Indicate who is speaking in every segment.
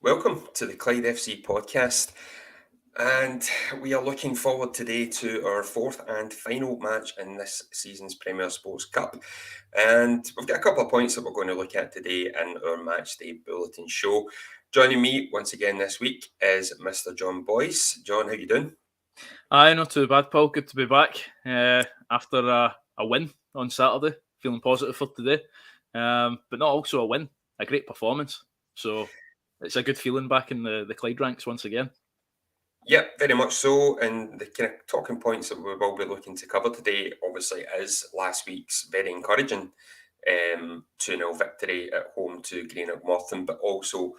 Speaker 1: Welcome to the Clyde FC podcast, and we are looking forward today to our fourth and final match in this season's Premier Sports Cup. And we've got a couple of points that we're going to look at today in our match day bulletin show. Joining me once again this week is Mr. John Boyce. John, how you doing?
Speaker 2: Aye, not too bad, Paul. Good to be back after a win on Saturday. Feeling positive for today, but not also a win, a great performance. So it's a good feeling back in the Clyde ranks once again.
Speaker 1: Yep, very much so. And the kind of talking points that we will be looking to cover today, obviously, is last week's very encouraging 2-0 victory at home to Greenock Morton, but also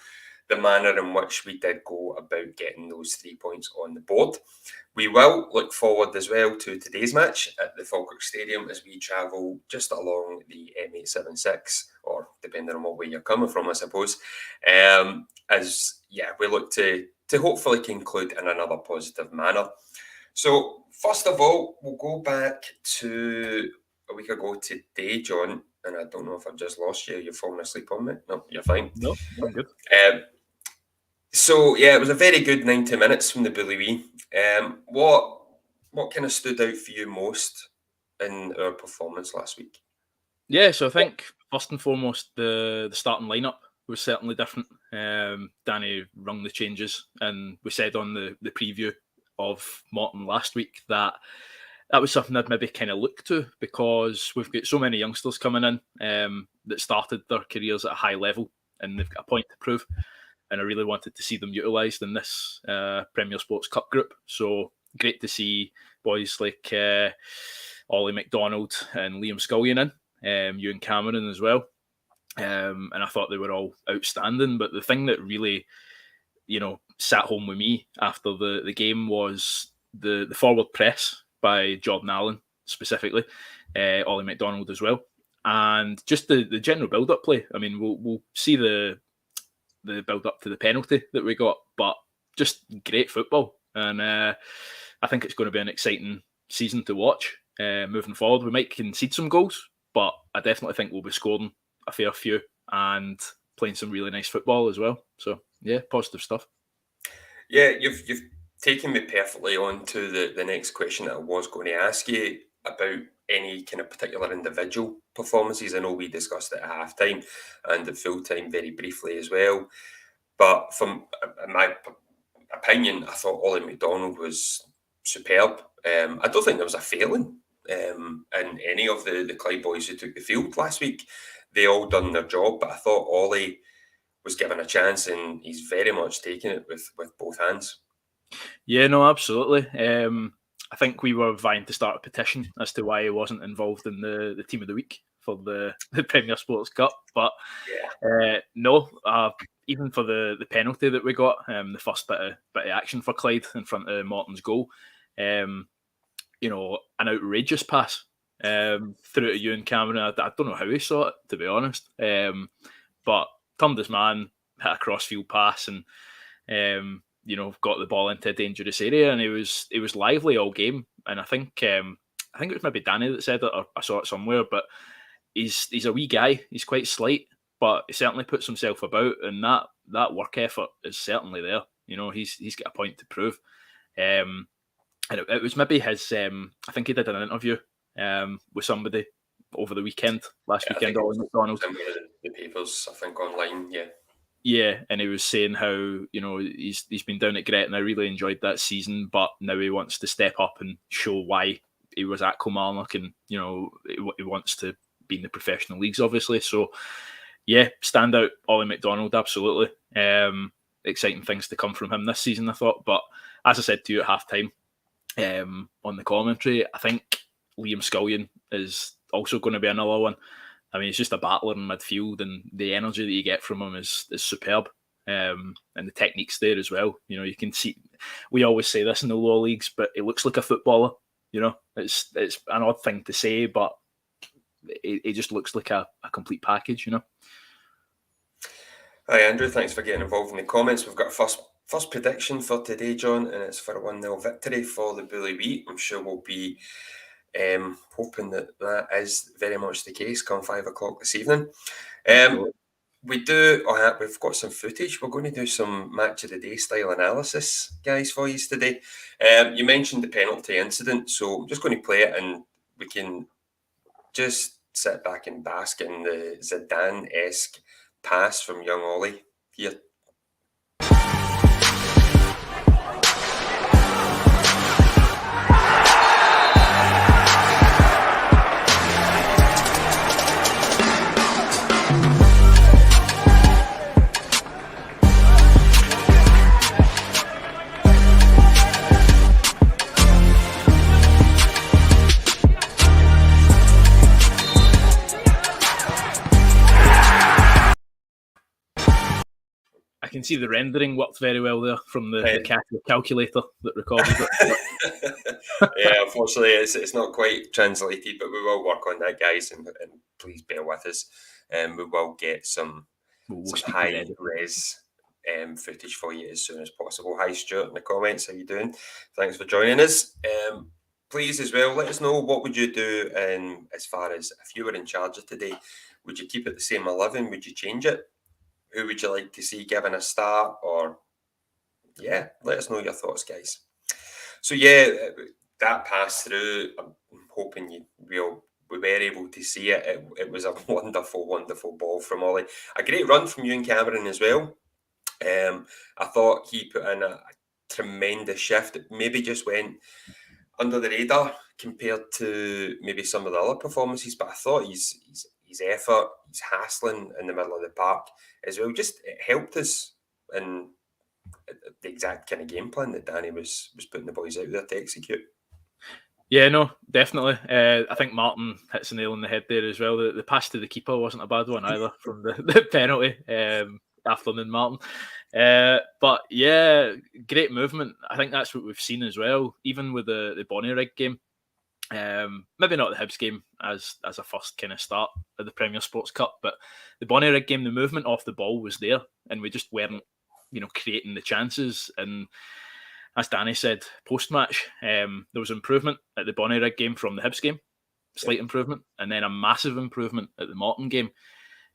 Speaker 1: the manner in which we did go about getting those 3 points on the board. We will look forward as well to today's match at the Falkirk Stadium as we travel just along the M876, or depending on what way you're coming from, I suppose. We look to hopefully conclude in another positive manner. So, first of all, we'll go back to a week ago today, John, and I don't know if I've just lost you. You're falling asleep on me? No, you're fine.
Speaker 2: No, I'm good.
Speaker 1: It was a very good 90 minutes from the Bully Wee. What kind of stood out for you most in our performance last week?
Speaker 2: Yeah, so I think first and foremost, the starting lineup was certainly different. Danny rung the changes, and we said on the preview of Morton last week that was something I'd maybe kind of look to, because we've got so many youngsters coming in that started their careers at a high level and they've got a point to prove. And I really wanted to see them utilised in this Premier Sports Cup group. So great to see boys like Ollie McDonald and Liam Scullion in, Ewan Cameron as well. And I thought they were all outstanding. But the thing that really, sat home with me after the game was the forward press by Jordan Allen specifically, Ollie McDonald as well, and just the general build-up play. I mean, we'll see the build-up to the penalty that we got, but just great football. And I think it's going to be an exciting season to watch moving forward. We might concede some goals, but I definitely think we'll be scoring a fair few and playing some really nice football as well. So, yeah, positive stuff.
Speaker 1: Yeah, you've taken me perfectly on to the next question that I was going to ask you about any kind of particular individual performances. I know we discussed it at halftime and at full time very briefly as well. But from my opinion, I thought Ollie McDonald was superb. I don't think there was a failing in any of the Clyde boys who took the field last week. They all done their job, but I thought Ollie was given a chance and he's very much taken it with both hands.
Speaker 2: Yeah, no, absolutely. I think we were vying to start a petition as to why he wasn't involved in the team of the week for the Premier Sports Cup. But even for the penalty that we got, the first bit of action for Clyde in front of Morton's goal, an outrageous pass through to Ewan Cameron. I don't know how he saw it, to be honest, but turned his man, hit a crossfield pass, and got the ball into a dangerous area, and it was lively all game. And I think it was maybe Danny that said it, or I saw it somewhere, but he's a wee guy. He's quite slight, but he certainly puts himself about, and that work effort is certainly there. He's got a point to prove. And it was maybe his. I think he did an interview with somebody over the last weekend. Ollie McDonald.
Speaker 1: The papers, I think, online. Yeah.
Speaker 2: Yeah, and he was saying how he's been down at Gretna. I really enjoyed that season, but now he wants to step up and show why he was at Kilmarnock, and he wants to be in the professional leagues, obviously. So, yeah, stand out Ollie McDonald, absolutely. Exciting things to come from him this season, I thought. But as I said to you at halftime on the commentary, I think Liam Scullion is also going to be another one. I mean, he's just a battler in midfield, and the energy that you get from him is superb. And the technique's there as well. You can see, we always say this in the lower leagues, but he looks like a footballer. It's an odd thing to say, but it just looks like a complete package,
Speaker 1: Hi, Andrew. Thanks for getting involved in the comments. We've got a first prediction for today, John, and it's for a 1-0 victory for the Bully Wee. I'm sure we'll be hoping that is very much the case come 5 o'clock this evening. We do. Oh, yeah, we've got some footage. We're going to do some match of the day style analysis, guys, for you today. You mentioned the penalty incident, so I'm just going to play it, and we can just sit back and bask in the Zidane-esque pass from young Ollie here.
Speaker 2: I can see the rendering worked very well there from the calculator that recorded it.
Speaker 1: Yeah, unfortunately, it's not quite translated, but we will work on that, guys, and please bear with us. We will get some high res footage for you as soon as possible. Hi, Stuart, in the comments. How you doing? Thanks for joining us. Please, as well, let us know what would you do as far as if you were in charge of today. Would you keep it the same 11? Would you change it? Who would you like to see given a start? Or, yeah, let us know your thoughts, guys. So, yeah, that pass through, I'm hoping we were able to see it. It was a wonderful, wonderful ball from Ollie. A great run from Ewan Cameron as well. I thought he put in a tremendous shift. It maybe just went under the radar compared to maybe some of the other performances, but I thought his effort, his hassling in the middle of the park as well, just it helped us in the exact kind of game plan that Danny was putting the boys out there to execute.
Speaker 2: Yeah, no, definitely. I think Martin hits the nail on the head there as well. The pass to the keeper wasn't a bad one either from the penalty. Afternoon, Martin. But yeah, great movement. I think that's what we've seen as well, even with the Bonnyrigg game. Maybe not the Hibs game as a first kind of start of the Premier Sports Cup, but the Bonnyrigg game, the movement off the ball was there, and we just weren't, creating the chances. And as Danny said, post-match, there was improvement at the Bonnyrigg game from the Hibs game, slight improvement, and then a massive improvement at the Morton game.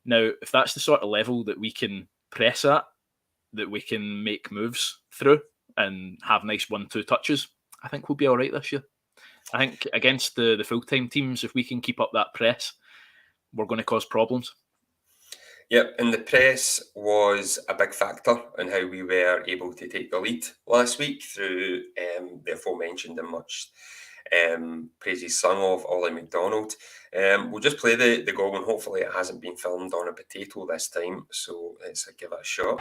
Speaker 2: Now, if that's the sort of level that we can press at, that we can make moves through and have nice 1-2 touches, I think we'll be all right this year. I think against the full-time teams, if we can keep up that press, we're going to cause problems.
Speaker 1: Yep, and the press was a big factor in how we were able to take the lead last week through the aforementioned and much praises sung of Ollie McDonald. We'll just play the goal, and hopefully it hasn't been filmed on a potato this time, so let's give it a shot.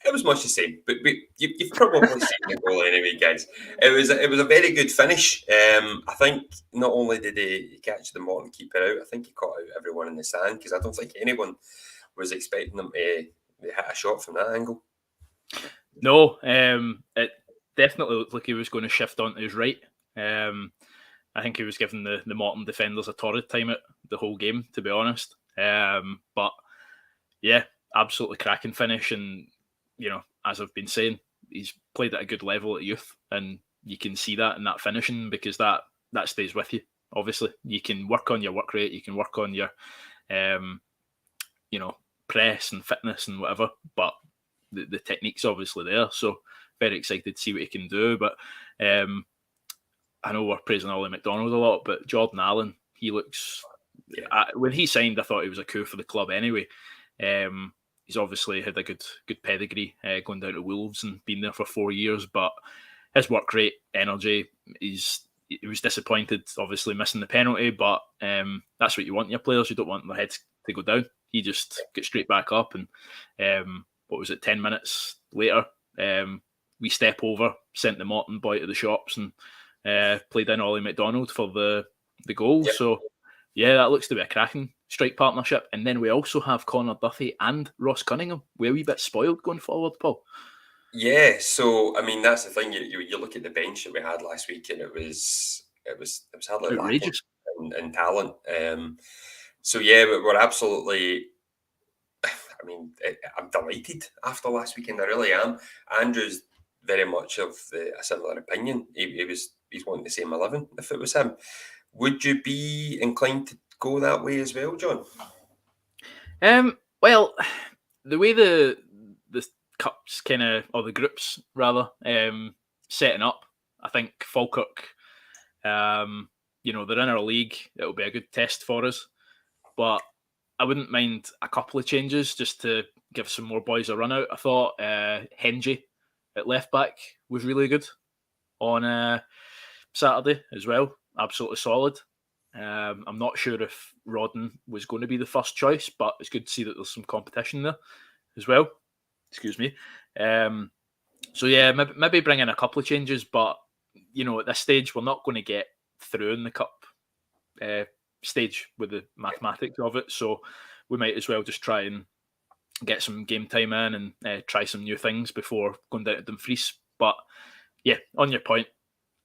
Speaker 1: It was much the same, but you've probably seen the goal anyway, guys. It was a very good finish. I think not only did he catch the Morton keeper out, I think he caught out everyone in the stand, because I don't think anyone was expecting him to hit a shot from that angle.
Speaker 2: No, it definitely looked like he was going to shift onto his right. I think he was giving the Morton defenders a torrid time at the whole game, to be honest. But yeah, absolutely cracking finish. And as I've been saying, he's played at a good level at youth, and you can see that in that finishing, because that stays with you. Obviously, you can work on your work rate, you can work on your, press and fitness and whatever, but the technique's obviously there. So very excited to see what he can do. But I know we're praising Ollie McDonald a lot, but Jordan Allen, he looks. When he signed, I thought he was a coup for the club anyway. He's obviously had a good pedigree going down to Wolves and been there for 4 years, but his work rate, energy, he was disappointed, obviously missing the penalty, but that's what you want in your players. You don't want their heads to go down. He just got straight back up, and 10 minutes later, we step over, sent the Morton boy to the shops, and played in Ollie McDonald for the goal. Yep. So yeah, that looks to be a cracking strike partnership. And then we also have Connor Duffy and Ross Cunningham. We're a wee bit spoiled going forward, Paul.
Speaker 1: Yeah, so I mean, that's the thing. You look at the bench that we had last week, and it was hardly
Speaker 2: outrageous.
Speaker 1: and talent. So yeah, we're absolutely. I mean, I'm delighted after last weekend. I really am. Andrew's very much of a similar opinion. He's wanting the same 11 if it was him. Would you be inclined to go that way as well, John?
Speaker 2: Well, the way the cups kind of, or the groups rather, setting up, I think Falkirk, they're in our league. It'll be a good test for us, but I wouldn't mind a couple of changes just to give some more boys a run out. I thought Henji at left back was really good on Saturday as well. Absolutely solid. I'm not sure if Rodden was going to be the first choice, but it's good to see that there's some competition there as well. Excuse me. So yeah, maybe bring in a couple of changes, but at this stage we're not going to get through in the cup stage with the mathematics of it. So we might as well just try and get some game time in and try some new things before going down to Dumfries. But yeah, on your point,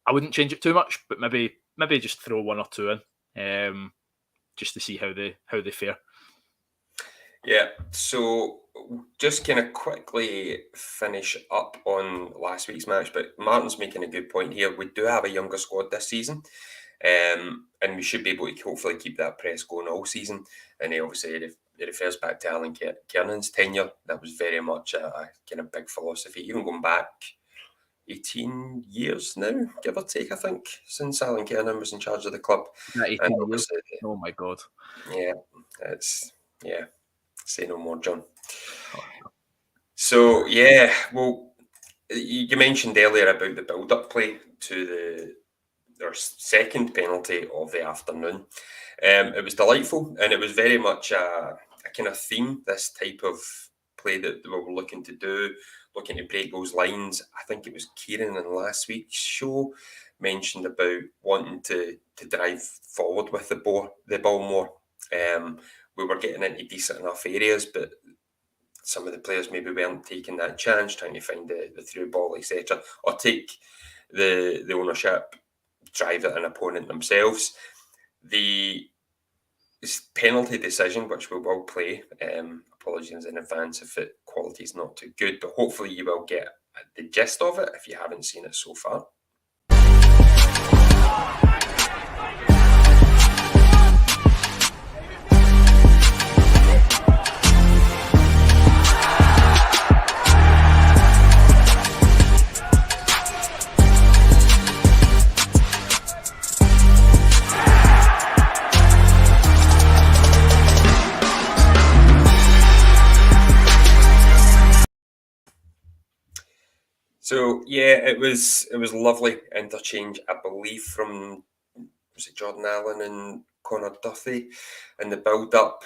Speaker 2: I wouldn't change it too much, but maybe just throw one or two in, just to see how they fare.
Speaker 1: Yeah, so just kind of quickly finish up on last week's match, but Martin's making a good point here. We do have a younger squad this season, and we should be able to hopefully keep that press going all season. And obviously it refers back to Alan Kiernan's tenure. That was very much a kind of big philosophy, even going back 18 years now, give or take, I think, since Alan Kiernan was in charge of the club.
Speaker 2: 18 years. Oh my God.
Speaker 1: Yeah, say no more, John. So yeah, well, you mentioned earlier about the build-up play to their second penalty of the afternoon. It was delightful, and it was very much a kind of theme, this type of play that we were looking to do, looking to break those lines. I think it was Kieran in last week's show mentioned about wanting to drive forward with the ball more. We were getting into decent enough areas, but some of the players maybe weren't taking that chance, trying to find the through ball, etc., or take the ownership, drive at an opponent themselves. The penalty decision, which we will play, apologies in advance if the quality is not too good, but hopefully you will get the gist of it if you haven't seen it so far. So yeah, it was lovely interchange, I believe, from was it Jordan Allen and Connor Duffy, and the build up,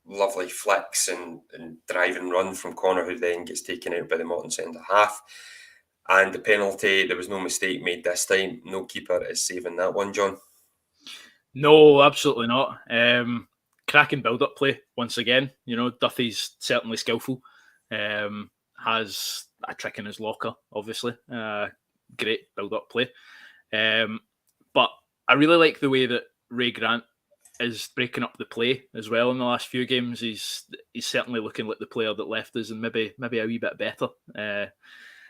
Speaker 1: lovely flicks and drive and run from Connor, who then gets taken out by the Morton centre half. And the penalty, there was no mistake made this time. No keeper is saving that one, John.
Speaker 2: No, absolutely not. Cracking build-up play once again. Duffy's certainly skillful. Has a trick in his locker, obviously. Great build-up play. But I really like the way that Ray Grant is breaking up the play as well in the last few games. He's certainly looking like the player that left us, and maybe a wee bit better.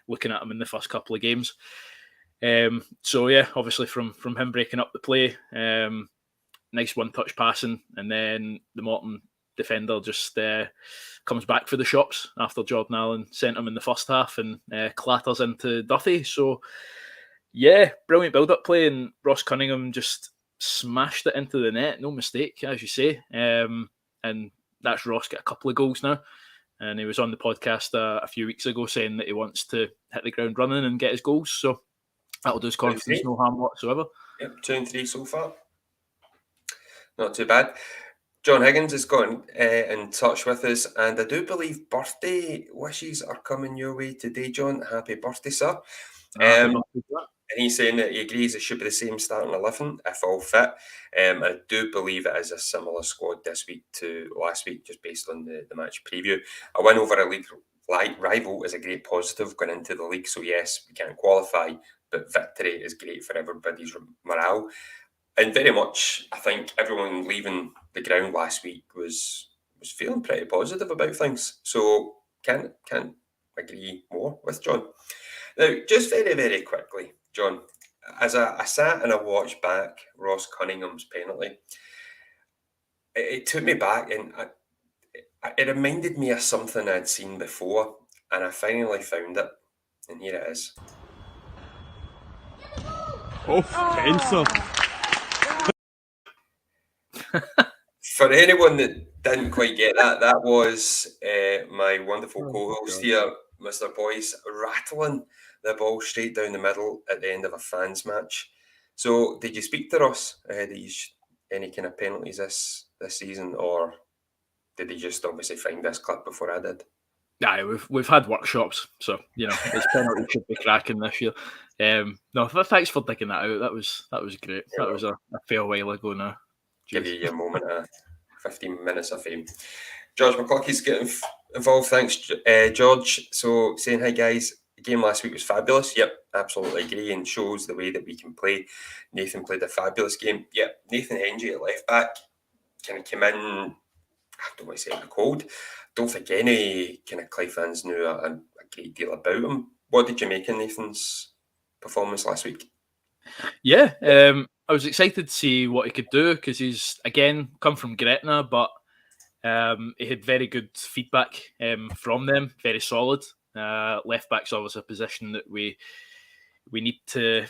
Speaker 2: Looking at him in the first couple of games. So yeah, obviously from him breaking up the play, nice one-touch passing, and then the Morton defender just comes back for the shots after Jordan Allen sent him in the first half and clatters into Duffy. So yeah, brilliant build-up play, and Ross Cunningham just smashed it into the net, no mistake, as you say. And that's Ross get a couple of goals now. And he was on the podcast a few weeks ago saying that he wants to hit the ground running and get his goals. So that'll do his confidence no harm whatsoever.
Speaker 1: Yep, 2 and 3 so far. Not too bad. John Higgins has gotten in touch with us, and I do believe birthday wishes are coming your way today, John. Happy birthday, sir. And he's saying that he agrees it should be the same starting 11 if all fit. I do believe it is a similar squad this week to last week, just based on the match preview. A win over a league rival is a great positive going into the league. So yes, we can't qualify, but victory is great for everybody's morale. And very much, I think everyone leaving the ground last week was feeling pretty positive about things. So can't agree more with John. Now, just very, very quickly, John, as I sat and I watched back Ross Cunningham's penalty, it took me back, and it reminded me of something I'd seen before, and I finally found it, and here it is.
Speaker 3: Oh, fencer.
Speaker 1: For anyone that didn't quite get that, that was my wonderful co-host here, Mr. Boyce, rattling the ball straight down the middle at the end of a fans match. So, did you speak to Ross ahead of any kind of penalties this season, or did he just obviously find this clip before I did?
Speaker 2: Yeah, we've had workshops, so his penalty should be cracking this year. No, thanks for digging that out. That was great.
Speaker 1: Yeah,
Speaker 2: that was a fair while ago now.
Speaker 1: Give you your moment of 15 minutes of fame. George McClucky's getting involved. Thanks, George. So, saying hi, guys. The game last week was fabulous. Yep, absolutely agree, and shows the way that we can play. Nathan played a fabulous game. Yep, Nathan Henry at left back kind of came in, I don't want to say in the cold. Don't think any kind of Clyde fans knew a great deal about him. What did you make of Nathan's performance last week?
Speaker 2: Yeah, I was excited to see what he could do because he's, again, come from Gretna, but he had very good feedback from them, very solid. Left back's always a position that we need to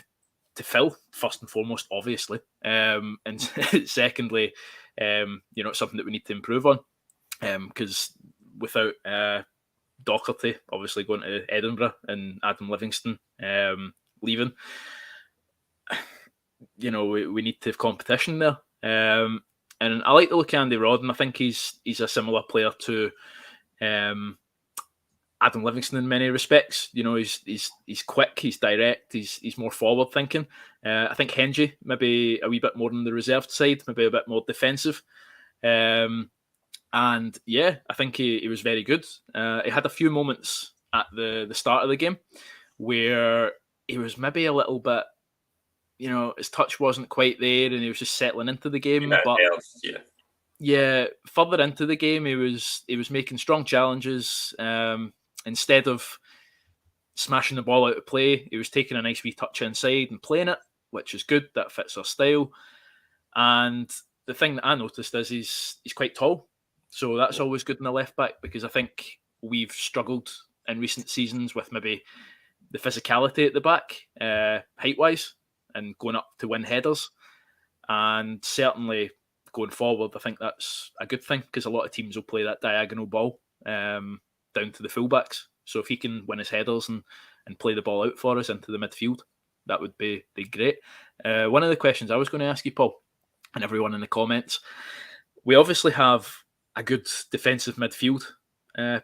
Speaker 2: fill, first and foremost, obviously. And secondly, it's something that we need to improve on because without Docherty obviously going to Edinburgh and Adam Livingston leaving, we need to have competition there. And I like the look of Andy Rodden. I think he's a similar player to Adam Livingston in many respects. He's quick, he's direct, he's more forward thinking. I think Henry maybe a wee bit more on the reserved side, maybe a bit more defensive. And yeah, I think he was very good. He had a few moments at the start of the game where he was maybe a little bit, his touch wasn't quite there and he was just settling into the game. But yeah, further into the game, he was making strong challenges. Instead of smashing the ball out of play, he was taking a nice wee touch inside and playing it, which is good. That fits our style. And the thing that I noticed is he's quite tall. So that's always good in the left back because I think we've struggled in recent seasons with maybe the physicality at the back, height-wise, and going up to win headers. And certainly going forward, I think that's a good thing because a lot of teams will play that diagonal ball down to the fullbacks. So if he can win his headers and play the ball out for us into the midfield, that would be great. One of the questions I was going to ask you, Paul, and everyone in the comments, we obviously have a good defensive midfield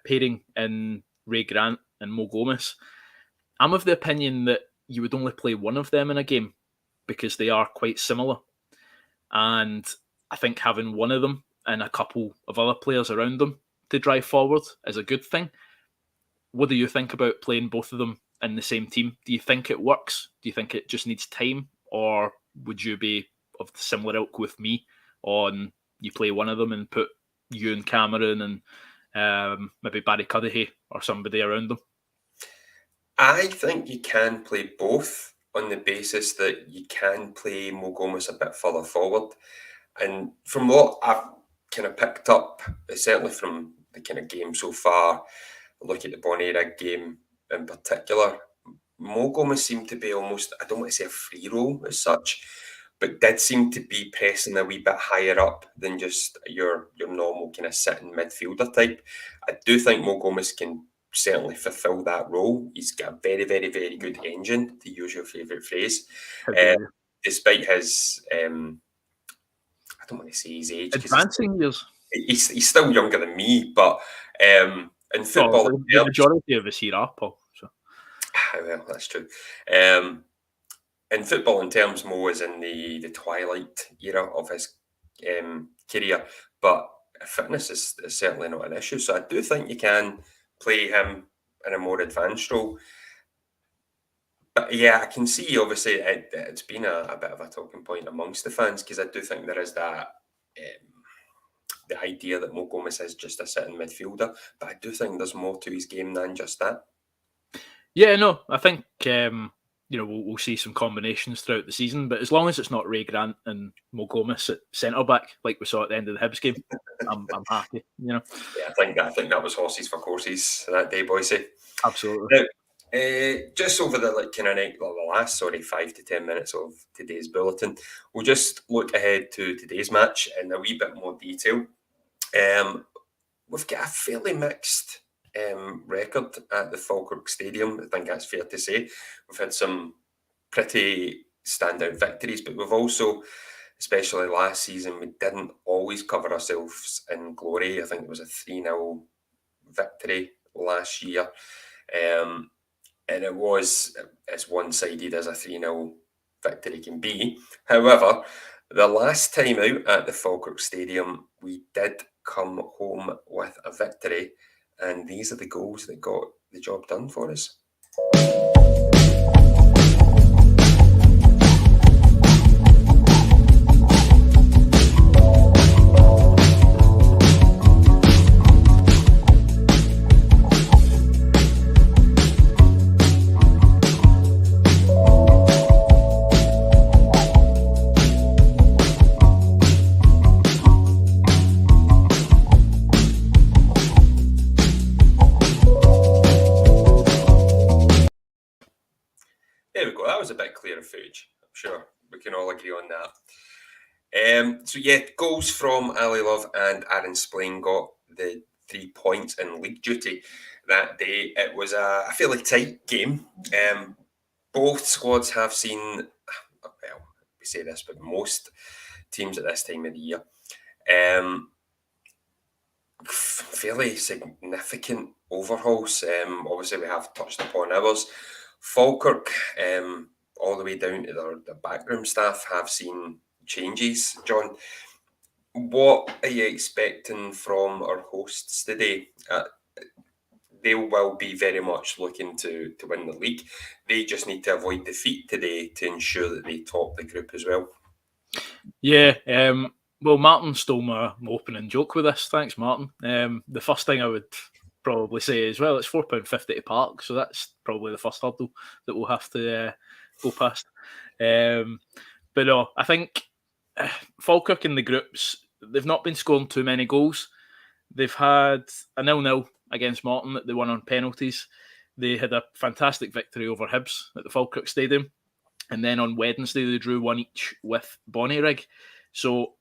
Speaker 2: pairing in Ray Grant and Mo Gomez. I'm of the opinion that you would only play one of them in a game because they are quite similar. And I think having one of them and a couple of other players around them to drive forward is a good thing. What do you think about playing both of them in the same team? Do you think it works? Do you think it just needs time? Or would you be of the similar ilk with me on you play one of them and put you and Cameron and maybe Barry Cudahy or somebody around them?
Speaker 1: I think you can play both on the basis that you can play Mo Gomez a bit further forward. And from what I've kind of picked up, certainly from the kind of game so far, look at the Bonaire game in particular, Mo Gomez seemed to be almost, I don't want to say a free role as such, but did seem to be pressing a wee bit higher up than just your normal kind of sitting midfielder type. I do think Mo Gomez can certainly fulfill that role. He's got a very, very, very good engine, to use your favourite phrase. Despite his, I don't want to say his age.
Speaker 2: Advancing years.
Speaker 1: He's still younger than me, but in football...
Speaker 2: the majority of us here are, Paul. So.
Speaker 1: Well, that's true. In football, in terms, Mo is in the twilight era of his career, but fitness is certainly not an issue. So I do think you can play him in a more advanced role. But yeah, I can see obviously it's been a bit of a talking point amongst the fans because I do think there is that the idea that Mo Gomez is just a sitting midfielder, but I do think there's more to his game than just that.
Speaker 2: Yeah, no, I think we'll see some combinations throughout the season, but as long as it's not Ray Grant and Mo Gomez at centre back like we saw at the end of the Hibs game, I'm happy.
Speaker 1: Yeah, I think that was horses for courses that day, Boise.
Speaker 2: Absolutely.
Speaker 1: Now, just over the last 5 to 10 minutes of today's bulletin, we'll just look ahead to today's match in a wee bit more detail. We've got a fairly mixed record at the Falkirk Stadium. I think that's fair to say. We've had some pretty standout victories, but we've also, especially last season, we didn't always cover ourselves in glory. I think it was a 3-0 victory last year. And it was as one-sided as a 3-0 victory can be. However, the last time out at the Falkirk Stadium, we did come home with a victory, and these are the goals that got the job done for us. There we go. That was a bit clearer footage. I'm sure we can all agree on that. So yeah, goals from Ali Love and Aaron Splain got the 3 points in league duty that day. It was a fairly tight game. Both squads have seen, well, we say this, but most teams at this time of the year, fairly significant overhauls. Obviously, we have touched upon ours. Falkirk, all the way down to the backroom staff, have seen changes. John, what are you expecting from our hosts today? They will be very much looking to win the league. They just need to avoid defeat today to ensure that they top the group as well.
Speaker 2: Yeah, well, Martin stole my opening joke with this. Thanks, Martin. The first thing I would probably say as well, it's £4.50 to park, so that's probably the first hurdle that we'll have to go past. But no, I think Falkirk in the groups, they've not been scoring too many goals. They've had a 0-0 against Morton that they won on penalties. They had a fantastic victory over Hibs at the Falkirk Stadium. And then on Wednesday, they drew 1 each with Bonnyrigg. So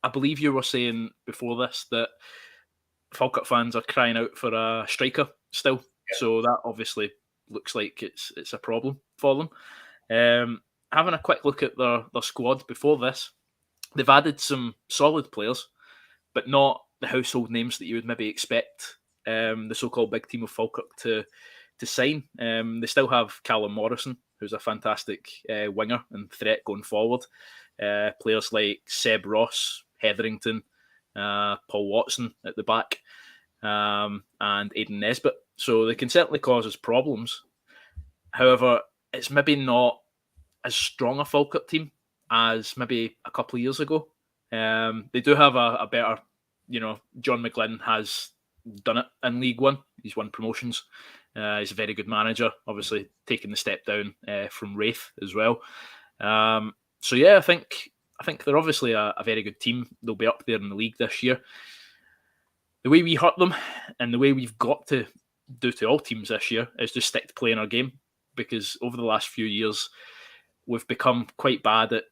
Speaker 2: I believe you were saying before this that Falkirk fans are crying out for a striker still. Yeah. So that obviously looks like it's a problem for them. Having a quick look at their squad before this, they've added some solid players, but not the household names that you would maybe expect the so-called big team of Falkirk to sign. They still have Callum Morrison, who's a fantastic winger and threat going forward. Players like Seb Ross, Hetherington, Paul Watson at the back, and Aidan Nesbitt. So they can certainly cause us problems. However, it's maybe not as strong a Falkirk team as maybe a couple of years ago. They do have a better, John McGlynn has done it in League One. He's won promotions. He's a very good manager, obviously taking the step down from Wraith as well. So yeah, I think they're obviously a very good team. They'll be up there in the league this year. The way we hurt them and the way we've got to do to all teams this year is just stick to playing our game, because over the last few years, we've become quite bad at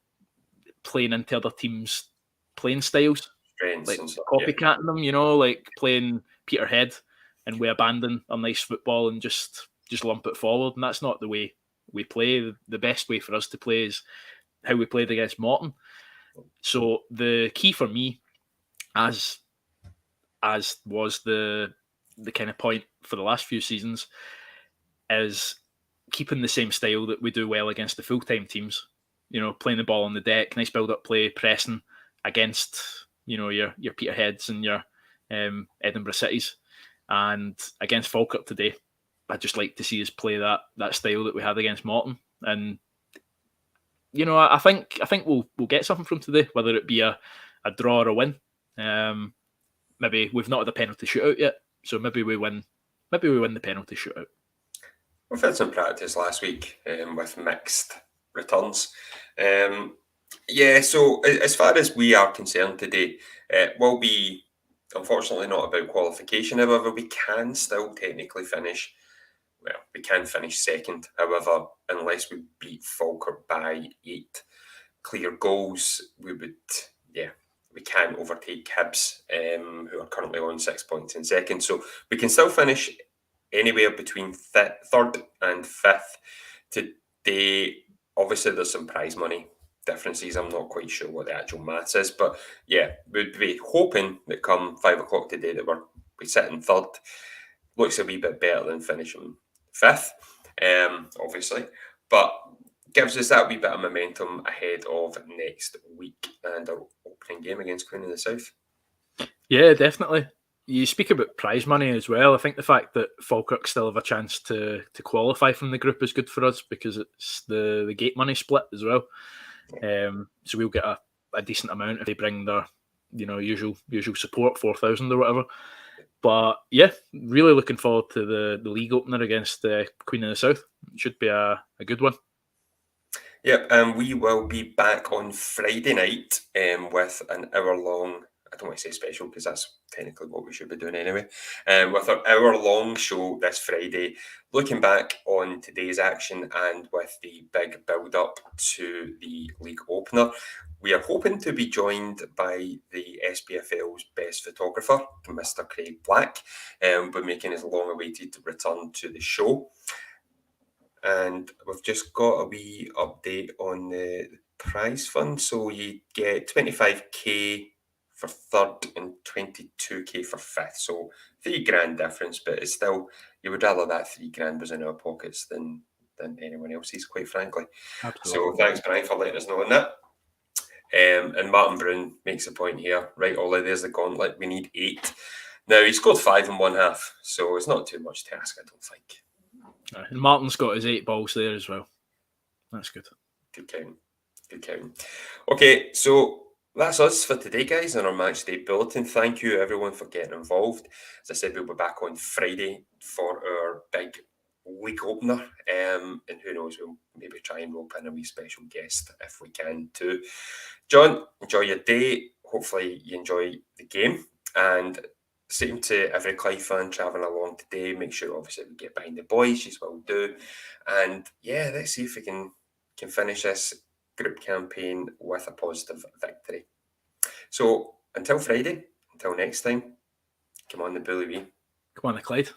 Speaker 2: playing into other teams' playing styles. Like copycatting them, like playing Peterhead, and we abandon our nice football and just lump it forward. And that's not the way we play. The best way for us to play is how we played against Morton. So the key for me, as was the kind of point for the last few seasons, is keeping the same style that we do well against the full-time teams. Playing the ball on the deck, nice build-up play, pressing against your Peterheads and your Edinburgh Cities. And against Falkirk today, I'd just like to see us play that style that we had against Morton. And I think we'll get something from today, whether it be a draw or a win. Maybe we've not had a penalty shootout yet, so maybe we win. Maybe we win the penalty shootout.
Speaker 1: We've had some practice last week with mixed returns. So as far as we are concerned today, it will be unfortunately not about qualification. However, we can still technically finish. Well, we can finish second. However, unless we beat Falkirk by 8 clear goals, we can overtake Hibs, who are currently on 6 points in second. So we can still finish anywhere between third and fifth. Today, obviously, there's some prize money differences. I'm not quite sure what the actual maths is, but yeah, we'd be hoping that come 5 o'clock today that we sit in third. Looks a wee bit better than finishing fifth, obviously, but gives us that wee bit of momentum ahead of next week and our opening game against Queen of the South.
Speaker 2: Yeah, definitely. You speak about prize money as well. I think the fact that Falkirk still have a chance to qualify from the group is good for us because it's the gate money split as well. So we'll get a decent amount if they bring their usual support, 4,000 or whatever. But yeah, really looking forward to the league opener against Queen of the South. It should be a good one.
Speaker 1: Yep, and we will be back on Friday night with an hour-long, I don't want to say special because that's technically what we should be doing anyway, with our hour-long show this Friday, looking back on today's action and with the big build-up to the league opener. We are hoping to be joined by the SPFL's best photographer, Mr. Craig Black, by making his long-awaited return to the show. And we've just got a wee update on the prize fund. So you get 25k for third and 22k for fifth. So $3,000 difference, but it's still, you would rather that $3,000 was in our pockets than anyone else's, quite frankly.
Speaker 2: Absolutely.
Speaker 1: So thanks, Brian, for letting us know on that. And Martin Brown makes a point here. Right, Ollie, there's the gauntlet. We need 8. Now, he scored 5 in one half, so it's not too much to ask, I don't think.
Speaker 2: And Martin's got his 8 balls there as well. That's good.
Speaker 1: Good count. Okay, so that's us for today, guys, on our match day bulletin. Thank you, everyone, for getting involved. As I said, we'll be back on Friday for our big league opener. And who knows, we'll maybe try and rope in a wee special guest if we can too. John, enjoy your day. Hopefully you enjoy the game. And same to every Clyde fan travelling along today. Make sure, obviously, we get behind the boys, as well do. And yeah, let's see if we can finish this group campaign with a positive victory. So until Friday, until next time, come on the Bully Wee.
Speaker 2: Come on the Clyde.